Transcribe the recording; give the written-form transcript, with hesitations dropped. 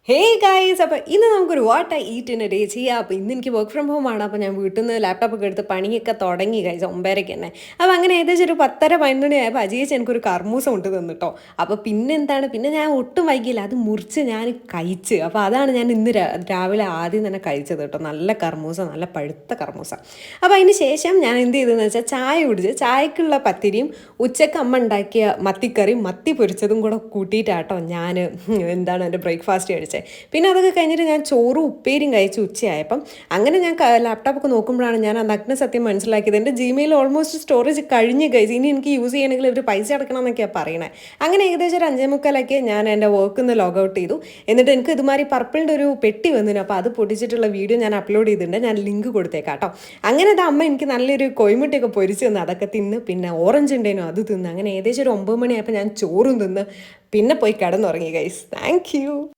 Hey guys, അപ്പോൾ ഇന്ന് നമുക്കൊരു what I eat in A day ചെയ്യാം. അപ്പോൾ ഇന്ന് എനിക്ക് വർക്ക് ഫ്രം ഹോം ആണ്. അപ്പോൾ ഞാൻ വീട്ടിൽ നിന്ന് ലാപ്ടോപ്പൊക്കെ എടുത്ത് പണിയൊക്കെ തുടങ്ങി ഗൈസ് 9:30 തന്നെ. അപ്പോൾ അങ്ങനെ ഏകദേശം ഒരു 10:30-11 ആയപ്പോൾ അജീച്ച് എനിക്കൊരു കർമൂസ കൊണ്ട് തന്നിട്ടോ. അപ്പോൾ പിന്നെ എന്താണ്, പിന്നെ ഞാൻ ഒട്ടും വൈകിയില്ല, അത് മുറിച്ച് ഞാൻ കഴിച്ച്. അപ്പോൾ അതാണ് ഞാൻ ഇന്ന് രാവിലെ ആദ്യം തന്നെ കഴിച്ചത് കേട്ടോ. നല്ല കർമൂസ, നല്ല പഴുത്ത കർമൂസ. അപ്പോൾ അതിന് ശേഷം ഞാൻ എന്ത് ചെയ്തതെന്ന് വെച്ചാൽ ചായ കുടിച്ച്, ചായക്കുള്ള പത്തിരിയും ഉച്ചക്ക് അമ്മ ഉണ്ടാക്കിയ മത്തിക്കറിയും മത്തി പൊരിച്ചതും കൂടെ കൂട്ടിയിട്ടാട്ടോ ഞാൻ എൻ്റെ ബ്രേക്ക്ഫാസ്റ്റ് കഴിച്ചത്. പിന്നെ അതൊക്കെ കഴിഞ്ഞിട്ട് ഞാൻ ചോറും ഉപ്പേരിയും കഴിച്ച് ഉച്ചയായപ്പം അങ്ങനെ ഞാൻ ലാപ്ടോപ്പൊക്കെ നോക്കുമ്പോഴാണ് ഞാൻ ആ നഗ്ന സത്യം മനസ്സിലാക്കിയത്. എൻ്റെ ജിമെയിൽ ഓൾമോസ്റ്റ് സ്റ്റോറേജ് കഴിഞ്ഞ് കഴിച്ച്, ഇനി എനിക്ക് യൂസ് ചെയ്യണമെങ്കിൽ ഇവർ പൈസ അടക്കണം എന്നൊക്കെയാണ് പറയണേ. അങ്ങനെ ഏകദേശം ഒരു 5:45 ഞാൻ എൻ്റെ വർക്കിൽ നിന്ന് ലോഗ് ഔട്ട് ചെയ്തു. എന്നിട്ട് എനിക്ക് ഇതുമാതിരി പർപ്പിളിൻ്റെ ഒരു പെട്ടി വന്നിരുന്നു. അപ്പോൾ അത് പൊട്ടിച്ചിട്ടുള്ള വീഡിയോ ഞാൻ അപ്ലോഡ് ചെയ്തിട്ടുണ്ട്, ഞാൻ ലിങ്ക് കൊടുത്തേക്കാം കേട്ടോ. അങ്ങനെ അത് അമ്മ എനിക്ക് നല്ലൊരു കോയിമുട്ടയൊക്കെ പൊരിച്ച് തന്നു, അതൊക്കെ തിന്ന്. പിന്നെ ഓറഞ്ച് ഉണ്ടേനോ അത് തിന്ന്. അങ്ങനെ ഏകദേശം ഒരു 9 മണിയായപ്പോൾ ഞാൻ ചോറും തിന്ന് പിന്നെ പോയി കിടന്നുറങ്ങി ഗൈസ്. Thank you.